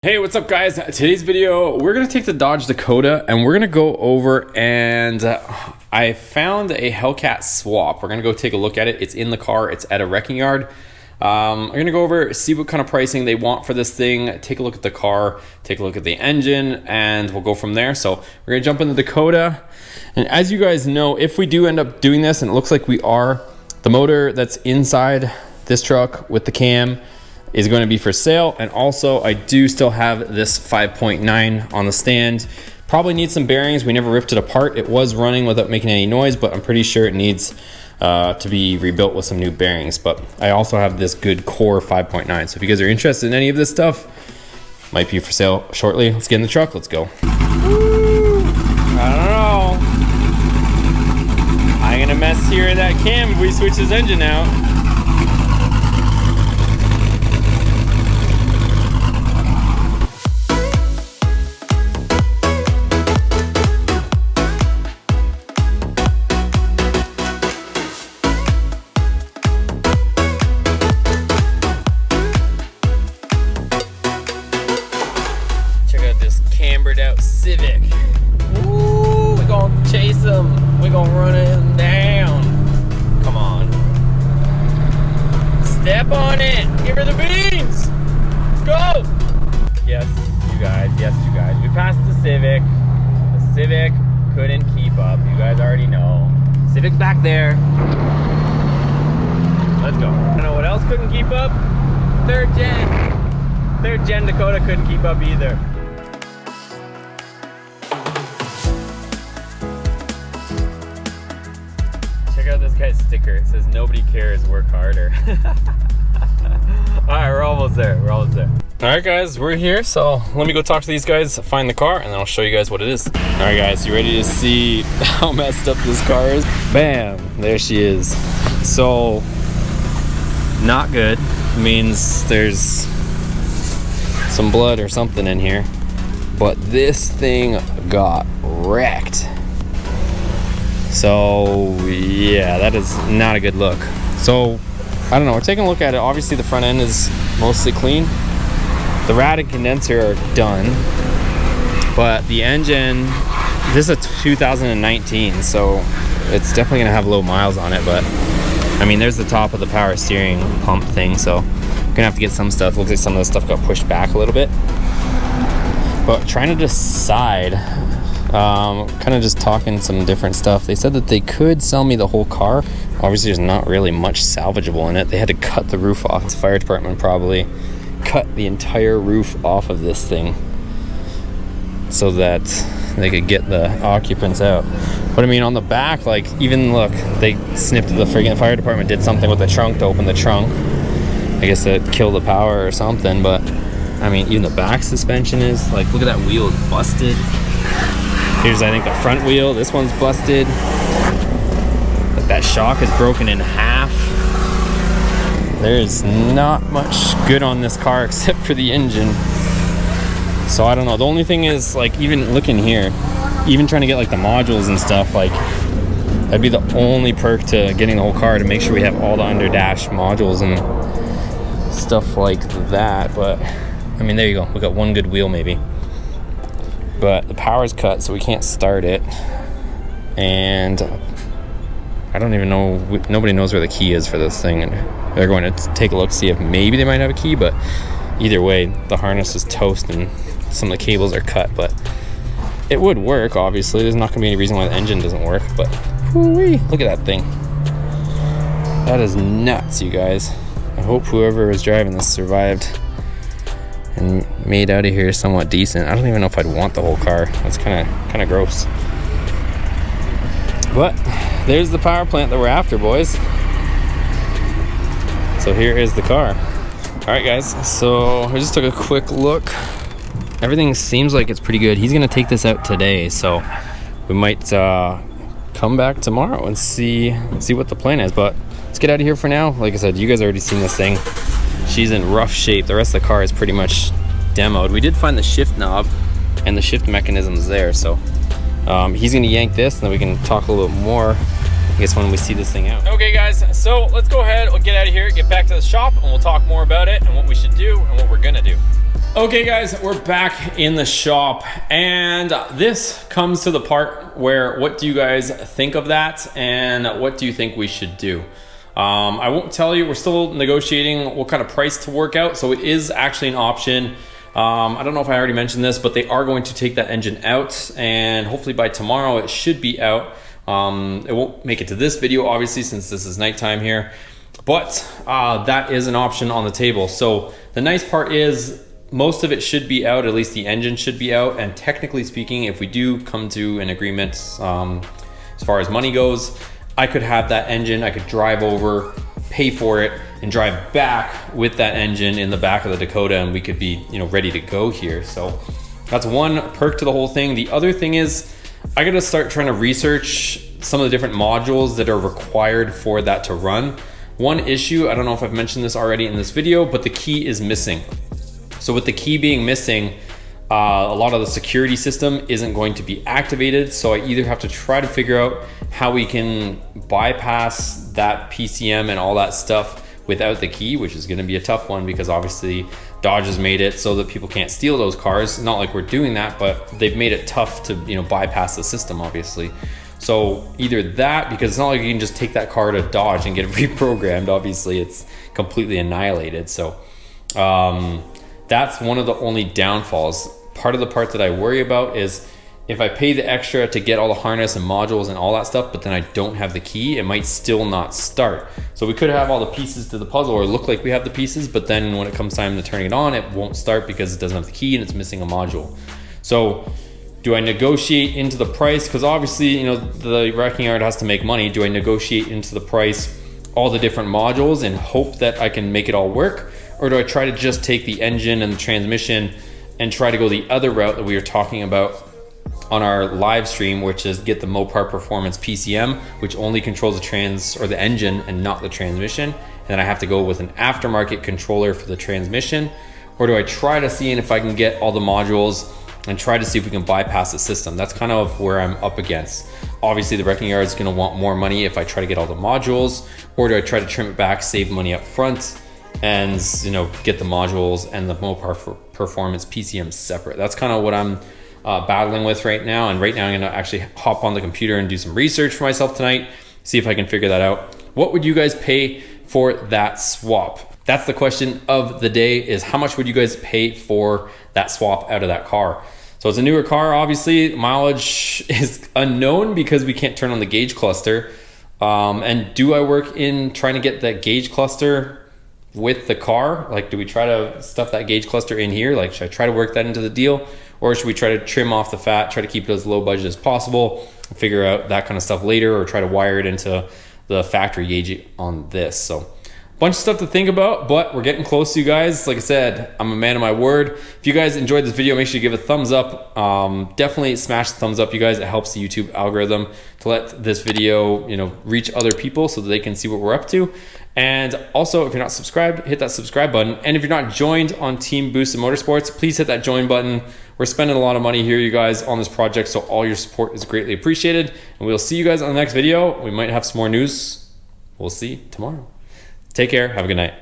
Hey, what's up guys? Today's video, we're gonna take the Dodge Dakota and we're gonna go over and I found a Hellcat swap. We're gonna go take a look at it. It's in the car, it's at a wrecking yard. I'm gonna go over, see what kind of pricing they want for this thing, take a look at the car, take a look at the engine, and we'll go from there. So we're gonna jump in the Dakota. And as you guys know, if we do end up doing this, and it looks like we are, the motor that's inside this truck with the cam is going to be for sale. And also I do still have this 5.9 on the stand. Probably needs some bearings. We never ripped it apart. It was running without making any noise, but I'm pretty sure it needs to be rebuilt with some new bearings. But I also have this good core 5.9. So if you guys are interested in any of this stuff, might be for sale shortly. Let's get in the truck, let's go. Woo! I don't know. I'm gonna mess here in that cam if we switch this engine out. Cambered out Civic. Ooh, we're gonna chase him. We're gonna run him down. Come on. Step on it. Give her the beans. Go. Yes, you guys. Yes, you guys. We passed the Civic. The Civic couldn't keep up. You guys already know. Civic's back there. Let's go. I don't know what else couldn't keep up. Third gen Dakota couldn't keep up either. Check out this guy's sticker. It says nobody cares, work harder. Alright, we're almost there. We're almost there. Alright guys, we're here. So let me go talk to these guys, find the car, and then I'll show you guys what it is. Alright guys, you ready to see how messed up this car is? Bam! There she is. So, not good. Means there's some blood or something in here. But this thing got wrecked. So yeah, that is not a good look. So I don't know, we're taking a look at it. Obviously the front end is mostly clean. The rad and condenser are done, but the engine, this is a 2019, so it's definitely gonna have low miles on it. But I mean, there's the top of the power steering pump thing, so I'm gonna have to get some stuff. Looks like some of the stuff got pushed back a little bit. But trying to decide, kind of just talking some different stuff. They said that they could sell me the whole car. Obviously there's not really much salvageable in it. They had to cut the roof off. The fire department probably cut the entire roof off of this thing so that they could get the occupants out. But I mean, on the back, like, even look, they snipped the friggin' fire department, did something with the trunk to open the trunk. I guess that killed the power or something. But I mean, even the back suspension is like, look at that wheel, is busted. Here's, I think, the front wheel. This one's busted. That shock is broken in half. There's not much good on this car except for the engine. So I don't know. The only thing is, like, even looking here, even trying to get like the modules and stuff, like, that'd be the only perk to getting the whole car, to make sure we have all the under dash modules and stuff like that. But I mean, there you go. We got one good wheel maybe. But the power's cut, so we can't start it. And I don't even know, nobody knows where the key is for this thing. And they're going to take a look, see if maybe they might have a key. But either way, the harness is toast and some of the cables are cut. But it would work, obviously. There's not going to be any reason why the engine doesn't work. But whoo-wee, look at that thing. That is nuts, you guys. I hope whoever was driving this survived and made out of here somewhat decent. I don't even know if I'd want the whole car. That's kind of gross. But there's the power plant that we're after, boys. So here is the car. All right, guys. So I just took a quick look. Everything seems like it's pretty good. He's gonna take this out today, so we might come back tomorrow and see what the plan is. But let's get out of here for now. Like I said, you guys already seen this thing. She's in rough shape. The rest of the car is pretty much demoed. We did find the shift knob and the shift mechanisms there, so he's gonna yank this and then we can talk a little bit more, I guess, when we see this thing out. Okay guys, so let's go ahead, we'll get out of here, get back to the shop, and we'll talk more about it and what we should do and what we're gonna do. Okay guys, we're back in the shop, and this comes to the part where what do you guys think of that and what do you think we should do? I won't tell you, we're still negotiating what kind of price to work out, so it is actually an option. I don't know if I already mentioned this, but they are going to take that engine out, and hopefully by tomorrow it should be out. It won't make it to this video obviously since this is nighttime here, but that is an option on the table. So the nice part is most of it should be out, at least the engine should be out, and technically speaking, if we do come to an agreement as far as money goes, I could have that engine, I could drive over, pay for it, and drive back with that engine in the back of the Dakota, and we could be, you know, ready to go here. So that's one perk to the whole thing. The other thing is I gotta start trying to research some of the different modules that are required for that to run. One issue, I don't know if I've mentioned this already in this video, but the key is missing. So with the key being missing, a lot of the security system isn't going to be activated. So I either have to try to figure out how we can bypass that PCM and all that stuff without the key, which is gonna be a tough one because obviously Dodge has made it so that people can't steal those cars. Not like we're doing that, but they've made it tough to, you know, bypass the system obviously. So either that, because it's not like you can just take that car to Dodge and get it reprogrammed. Obviously it's completely annihilated. So that's one of the only downfalls. Part of the part that I worry about is if I pay the extra to get all the harness and modules and all that stuff, but then I don't have the key, it might still not start. So we could have all the pieces to the puzzle or look like we have the pieces, but then when it comes time to turning it on, it won't start because it doesn't have the key and it's missing a module. So do I negotiate into the price? Because obviously, you know, the wrecking yard has to make money. Do I negotiate into the price all the different modules and hope that I can make it all work? Or do I try to just take the engine and the transmission and try to go the other route that we were talking about on our live stream, which is get the Mopar Performance PCM, which only controls the engine and not the transmission. And then I have to go with an aftermarket controller for the transmission. Or do I try to see if I can get all the modules and try to see if we can bypass the system? That's kind of where I'm up against. Obviously the wrecking yard is gonna want more money if I try to get all the modules, or do I try to trim it back, save money up front, and, you know, get the modules and the Mopar Performance PCM separate. That's kind of what I'm battling with right now. And right now I'm gonna actually hop on the computer and do some research for myself tonight, see if I can figure that out. What would you guys pay for that swap? That's the question of the day, is how much would you guys pay for that swap out of that car? So it's a newer car, obviously. Mileage is unknown because we can't turn on the gauge cluster. And do I work in trying to get that gauge cluster with the car? Like, do we try to stuff that gauge cluster in here? Like, should I try to work that into the deal? Or should we try to trim off the fat, try to keep it as low budget as possible, figure out that kind of stuff later, or try to wire it into the factory gauge on this? So bunch of stuff to think about, but we're getting close to you guys. Like I said, I'm a man of my word. If you guys enjoyed this video, make sure you give a thumbs up. Definitely smash the thumbs up, you guys. It helps the YouTube algorithm to let this video, you know, reach other people so that they can see what we're up to. And also, if you're not subscribed, hit that subscribe button. And if you're not joined on Team Boosted Motorsports, please hit that join button. We're spending a lot of money here, you guys, on this project, so all your support is greatly appreciated. And we'll see you guys on the next video. We might have some more news. We'll see tomorrow. Take care. Have a good night.